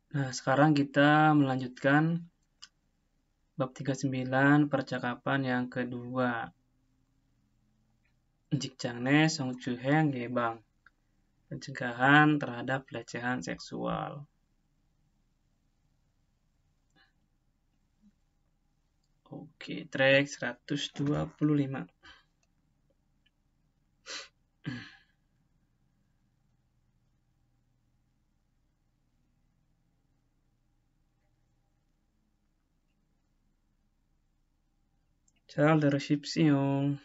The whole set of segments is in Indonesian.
Nah, sekarang kita melanjutkan bab 39 percakapan yang kedua. Jikjangne Songjuheng Gebang. Pencegahan terhadap pelecehan seksual. Oke, track 125. 잘 들으십시오.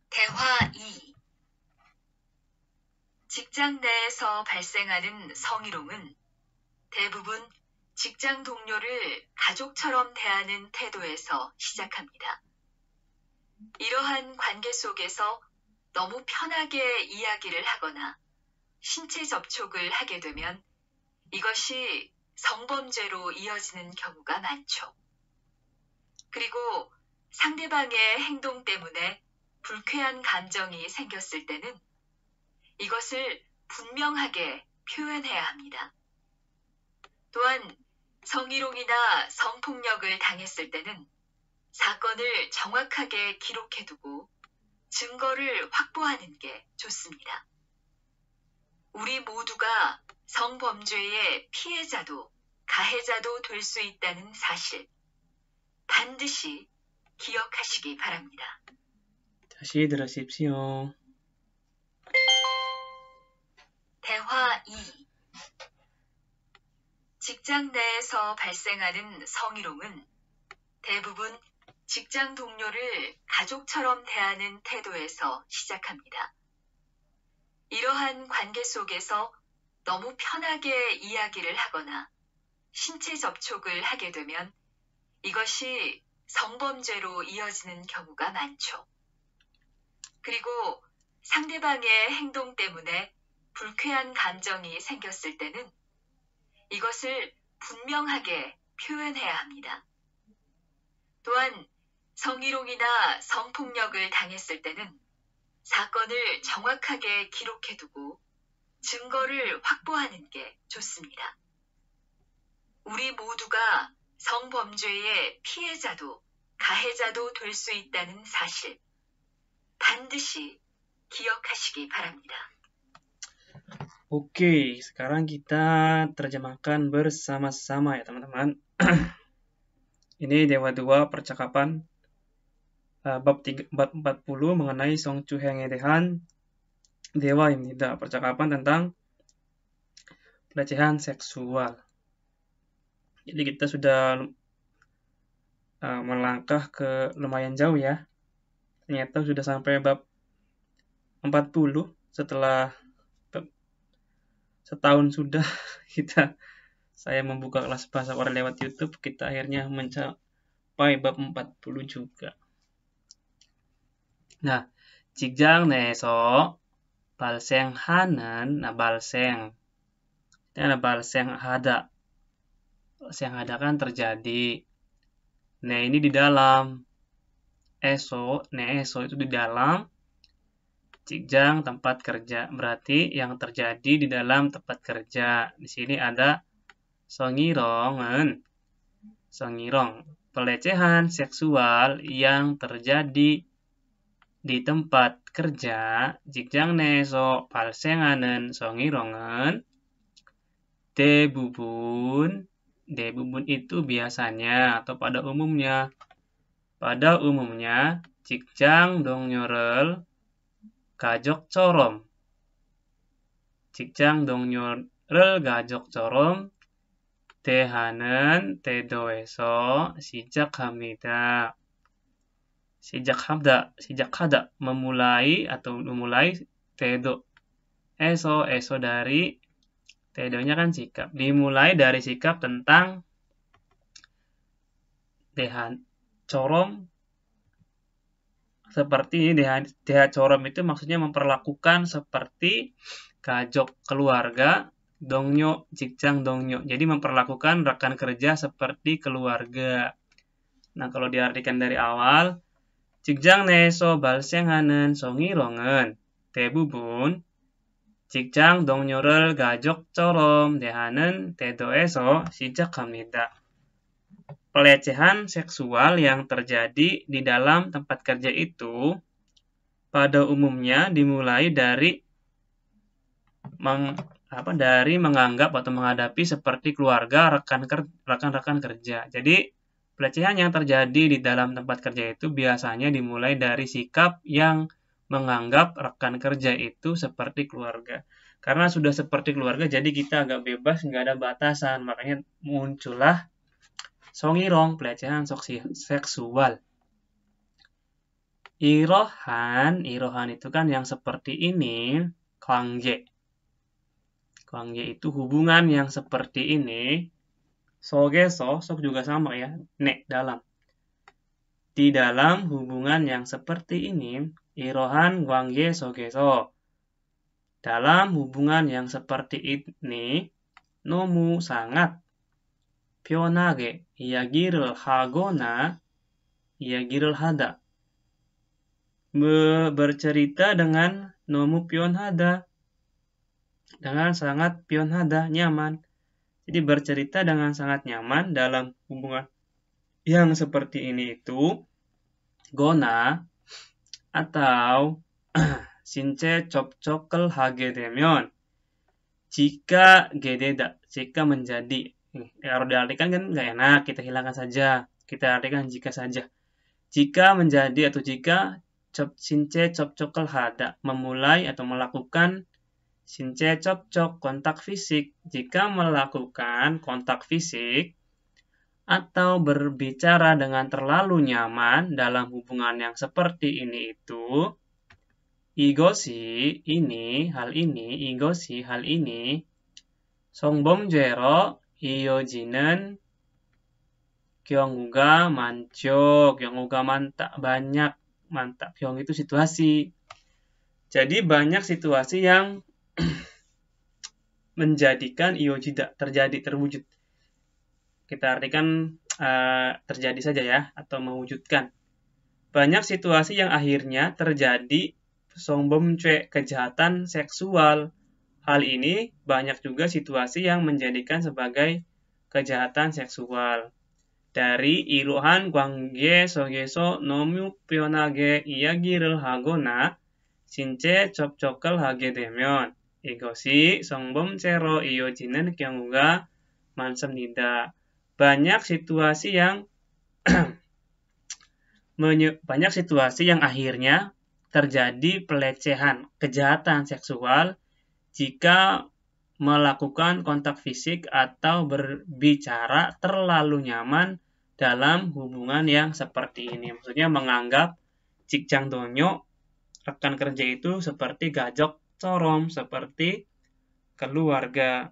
대화 2. 직장 내에서 발생하는 성희롱은 대부분 직장 동료를 가족처럼 대하는 태도에서 시작합니다. 이러한 관계 속에서 너무 편하게 이야기를 하거나 신체 접촉을 하게 되면 이것이 성범죄로 이어지는 경우가 많죠. 그리고 상대방의 행동 때문에 불쾌한 감정이 생겼을 때는 이것을 분명하게 표현해야 합니다. 또한 성희롱이나 성폭력을 당했을 때는 사건을 정확하게 기록해두고 증거를 확보하는 게 좋습니다. 우리 모두가 성범죄의 피해자도 가해자도 될 수 있다는 사실 반드시 기억하시기 바랍니다. 다시 들으십시오. 대화 2. 직장 내에서 발생하는 성희롱은 대부분 직장 동료를 가족처럼 대하는 태도에서 시작합니다. 이러한 관계 속에서 너무 편하게 이야기를 하거나 신체 접촉을 하게 되면 이것이 성범죄로 이어지는 경우가 많죠. 그리고 상대방의 행동 때문에 불쾌한 감정이 생겼을 때는 이것을 분명하게 표현해야 합니다. 또한 성희롱이나 성폭력을 당했을 때는 사건을 정확하게 기록해두고 증거를 확보하는 게 좋습니다. 우리 모두가 성범죄의 피해자도 가해자도 될 수 있다는 사실 반드시 기억하시기 바랍니다. Oke, sekarang kita terjemahkan bersama-sama ya teman-teman. Ini Dewa 2 percakapan bab 40 mengenai Songjuheng에 대한 Dewa'입니다. Percakapan tentang pelecehan seksual. Jadi kita sudah melangkah ke lumayan jauh ya. Ternyata sudah sampai bab 40 setelah setahun sudah saya membuka kelas bahasa Korea lewat YouTube, kita akhirnya mencapai bab 40 juga. Nah, 직장 내에서 발생하는, 발생. Ini ada 발생하다. Balsenghada kan terjadi. Nah, ini di dalam. Eso itu di dalam. 직장 tempat kerja. Berarti yang terjadi di dalam tempat kerja. Di sini ada 성희롱은, pelecehan seksual yang terjadi di tempat kerja. 직장 내에서 발생하는 성희롱은 대부분 itu biasanya atau pada umumnya 직장 동료를 가족처럼 대하는 태도에서 시작합니다. 시작하다 memulai tedo. Eso dari tedonya kan sikap. Dimulai dari sikap tentang dehan corom. Seperti deha corom itu maksudnya memperlakukan seperti kajok keluarga, dongyo, 직장 dongyo. Jadi memperlakukan rekan kerja seperti keluarga. Nah, kalau diartikan dari awal, 직장 내에서 발생하는 성희롱은 대부분 직장 동료를 가족처럼 대하는 태도에서 시작합니다. Pelecehan seksual yang terjadi di dalam tempat kerja itu pada umumnya dimulai dari menganggap atau menghadapi seperti keluarga rekan-rekan kerja. Jadi pelecehan yang terjadi di dalam tempat kerja itu biasanya dimulai dari sikap yang menganggap rekan kerja itu seperti keluarga. Karena sudah seperti keluarga, jadi kita agak bebas, nggak ada batasan. Makanya muncullah songirong, pelecehan seksual. Irohan itu kan yang seperti ini, kwangje. Kwangje itu hubungan yang seperti ini. Sogeso, sok juga sama ya, nek dalam. Di dalam hubungan yang seperti ini, irohan kwangje sogeso. Dalam hubungan yang seperti ini, nomu sangat 편하게 이야기를 하거나 이야기를 하다. Bercerita dengan nomu 편하다. Dengan sangat 편하다, nyaman. Jadi bercerita dengan sangat nyaman dalam hubungan yang seperti ini itu gona atau 신체 접촉을 하게 되면 jika gededa, jika menjadi. Kalau diartikan kan nggak enak, kita hilangkan saja. Kita artikan jika saja. Jika menjadi atau jika 신체 접촉을 하다, memulai atau melakukan 신체 접촉, kontak fisik. Jika melakukan kontak fisik atau berbicara dengan terlalu nyaman dalam hubungan yang seperti ini itu, 이것이 hal ini 성범죄로 이어지는 경우가 많죠. 경우가 banyak. 경우 itu situasi. Jadi banyak situasi yang menjadikan iojida terwujud. Kita artikan terjadi saja ya, atau mewujudkan. Banyak situasi yang akhirnya terjadi 성범죄, kejahatan seksual. Hal ini banyak juga situasi yang menjadikan sebagai kejahatan seksual. Dari 이러한 관계 속에서 너무 편하게 이야기를 하거나 신체 접촉을 하게 되면 이것이 성범죄로 이어지는 경우가 많습니다. Banyak situasi yang akhirnya terjadi pelecehan, kejahatan seksual jika melakukan kontak fisik atau berbicara terlalu nyaman dalam hubungan yang seperti ini. Maksudnya menganggap 직장 동료, rekan kerja itu seperti 가족처럼, seperti keluarga.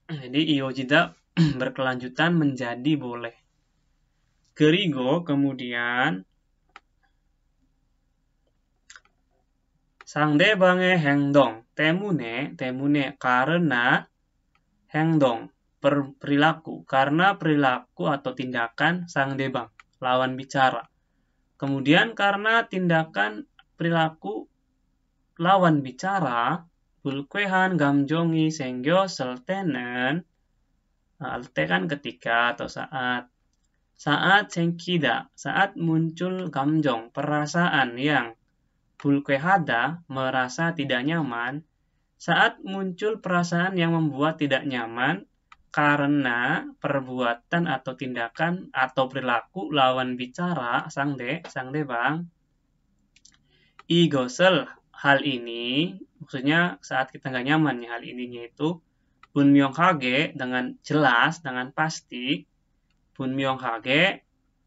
Jadi iojida berkelanjutan menjadi boleh. 그리고 kemudian 상대방의 행동 때문에 karena 행동 perilaku, karena perilaku atau tindakan 상대방 lawan bicara. Kemudian karena tindakan perilaku lawan bicara 불쾌한 감정이 생겼을 때는 kan ketika atau saat 생기다, saat muncul 감정, perasaan yang 불쾌하다, merasa tidak nyaman, saat muncul perasaan yang membuat tidak nyaman karena perbuatan atau tindakan atau perilaku lawan bicara 상대방, 이것을, hal ini, maksudnya saat kita nggak nyaman ya, hal ininya itu 분명하게, dengan jelas, dengan pasti, 분명하게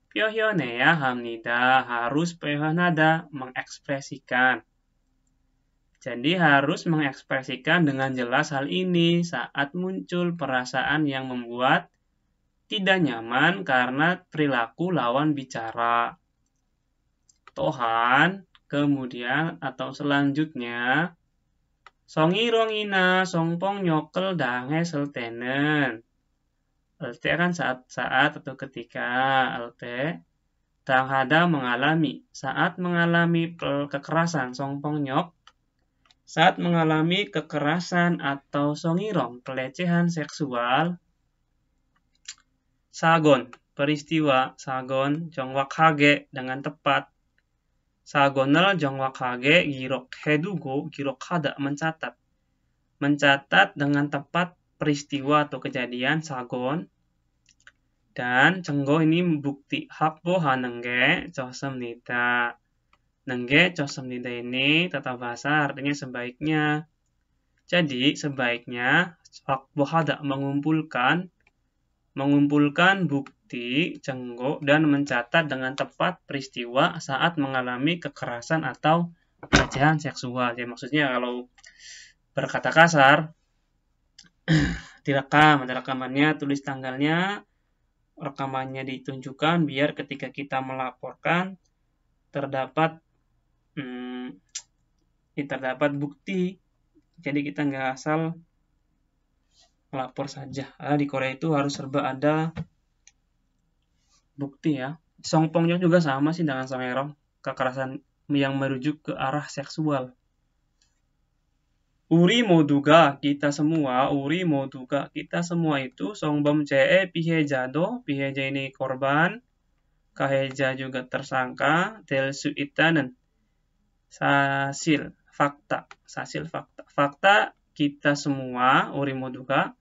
표현해야 합니다. Harus 표현하다, mengekspresikan. Jadi harus mengekspresikan dengan jelas hal ini saat muncul perasaan yang membuat tidak nyaman karena perilaku lawan bicara. Tohan, kemudian atau selanjutnya, 성희롱이나 성폭력을 당했을 때는, kan saat atau ketika, Tanghada mengalami. Saat mengalami kekerasan songpongnyok. Saat mengalami kekerasan atau songirong, pelecehan seksual. Sagon, peristiwa. Sagon, jongwakhage, dengan tepat. Sagonal jongwakhage, girok hedugo, girok hada, mencatat. Mencatat dengan tepat peristiwa atau kejadian, sagon. Dan cenggo ini bukti hakbo hanengge cosemnida. Nengge cosemnida ini tata bahasa artinya sebaiknya. Jadi sebaiknya hakbo hada mengumpulkan bukti cenggo dan mencatat dengan tepat peristiwa saat mengalami kekerasan atau pelecehan seksual. Jadi maksudnya kalau berkata kasar direkam, ada rekamannya, tulis tanggalnya, rekamannya ditunjukkan biar ketika kita melaporkan terdapat bukti. Jadi kita nggak asal melapor saja. Di Korea itu harus serba ada bukti ya. Songpongnya juga sama sih dengan songerong, kekerasan yang merujuk ke arah seksual. Uri moduga, kita semua itu songbomjee pihejado, piheja ini korban, kaheja juga tersangka, delsu itanen, sasil fakta. Fakta kita semua, uri moduga,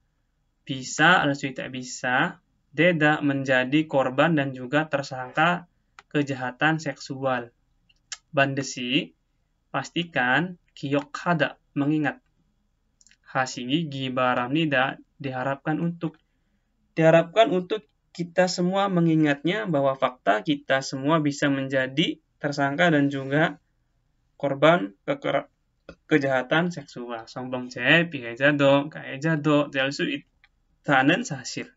bisa, delsu ita bisa, deda menjadi korban dan juga tersangka kejahatan seksual. Bandesi, pastikan, kiyok hada, mengingat. Hasigi gibaramnida, diharapkan untuk kita semua mengingatnya bahwa fakta kita semua bisa menjadi tersangka dan juga korban kejahatan seksual. Songbomje, pihejado, kaejado, delsu itanen sasil.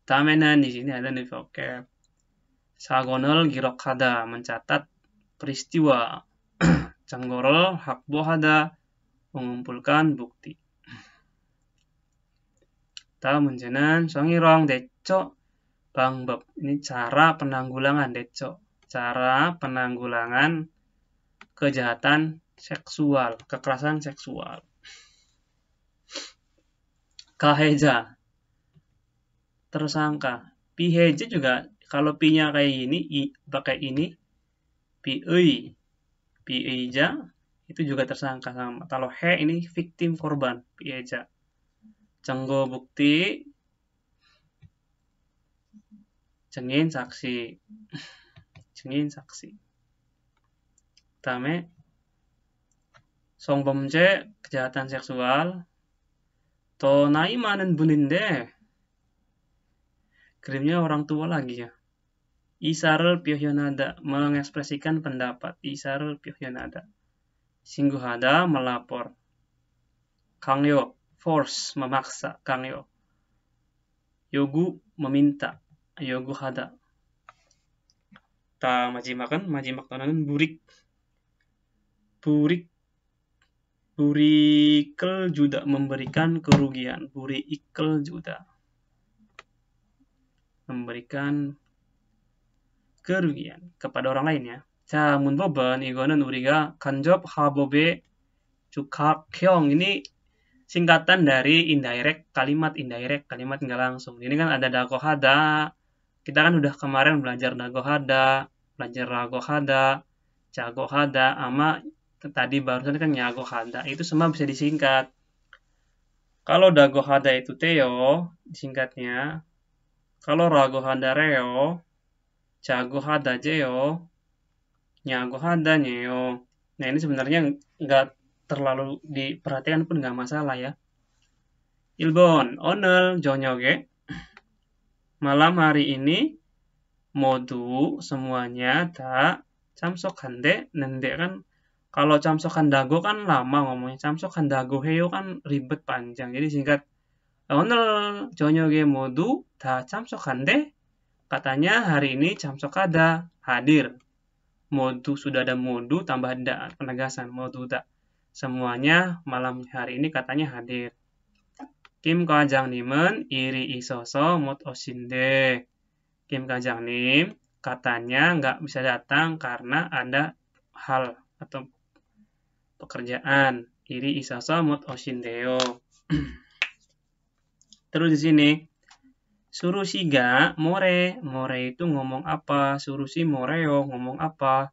Tamenan di sini ada nih vocab. Sagonol girokada, mencatat peristiwa. Canggorol hakbohada, mengumpulkan bukti. Ta menjenan songirong deco bangbab. Ini cara penanggulangan deco. Cara penanggulangan kejahatan seksual, kekerasan seksual. Kaheja, tersangka. Piheja juga kalau pi-nya kayak gini, pakai ini, pi'eja itu juga tersangka sama. Kalau he ini victim korban, pi'eja. Cenggo bukti, cengin saksi. Tame songbomje kejahatan seksual. To naimanen buninde. Kirimnya orang tua lagi ya. Isarel pyohyonada, mengekspresikan pendapat. Isarel pyohyonada. Singguhada, melapor. Kangyo, force, memaksa. Kangyo. Yogu, meminta. Yogu hada. Ta majimakan, tonanen burik. Burikel juga memberikan kerugian. Burikel juga memberikan kerugian kepada orang lain ya. 자, 문법은 이거는 우리가 간접 하법의 주각형. ini singkatan dari indirect, kalimat nggak langsung. Ini kan ada dagohada. Kita kan udah kemarin belajar dagohada, belajar ragohada, jagohada, ama tadi barusan kan nyagohada. Itu semua bisa disingkat. Kalau dagohada itu teo, disingkatnya. Kalau ragohada reo, jagohada jeo, nyagohada nyeo. Nah ini sebenarnya nggak terlalu diperhatikan pun nggak masalah ya. Ilbon, onel, jonyoge. Malam hari ini, modu semuanya tak camsokande, nende kan. Kalau camsokan dago kan lama ngomongnya. Camsokan dago heyo kan ribet panjang. Jadi singkat. Onel, jonyoge modu tak camsokande. Katanya hari ini camsokada, hadir. Modu, sudah ada modu, tambah da, penegasan. Modu tak. Semuanya malam hari ini katanya hadir. Kim 과장님은 일이 있어서 못 오신대. Kim Kajangnim katanya nggak bisa datang karena ada hal atau pekerjaan. Iri isaso mut oshindeyo. Terus di sini suruh siga more. More itu ngomong apa? Suruh si moreo ngomong apa?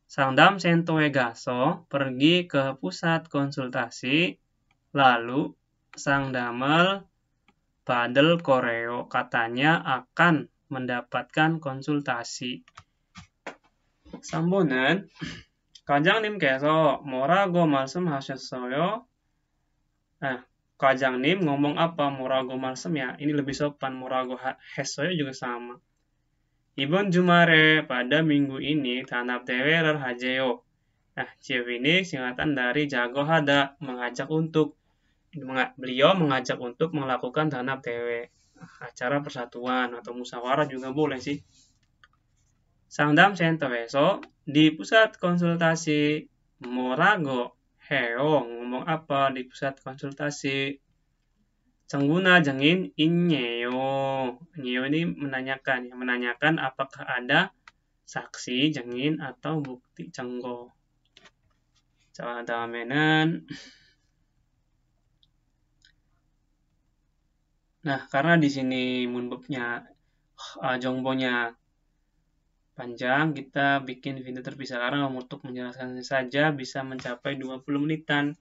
Sangdam sentoe gaso pergi ke pusat konsultasi. Lalu sang damel padel koreo katanya akan mendapatkan konsultasi. Sambo는 과장님께서 뭐라고 말씀하셨어요? 과장님 ngomong apa? 뭐라고 말씀야? Ini lebih sopan. 뭐라고 했어요 juga sama. 이번 주말에 pada minggu ini tanap 대회를 하재요. Ciu ini singkatan dari jago hada, mengajak untuk. Beliau mengajak untuk melakukan tanap dewe, acara persatuan atau musyawarah juga boleh sih. Sangdam sentoeso di pusat konsultasi morago heo ngomong apa di pusat konsultasi. Cengguna jengin innyeyo. Innyeyo ini menanyakan apakah ada saksi jengin atau bukti cenggo. 자, 다음에는 nah, karena di sini munbubnya jongbonya panjang, kita bikin video terpisah karena untuk menjelaskan saja bisa mencapai 20 menitan.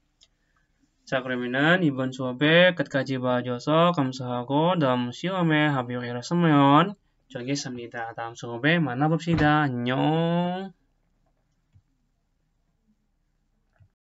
자, 그러면은 이번 수업에 끝까지 봐줘서 감사하고 다음 시험에 합격했으면 좋겠습니다. 다음 수업에 만나봅시다. 안녕.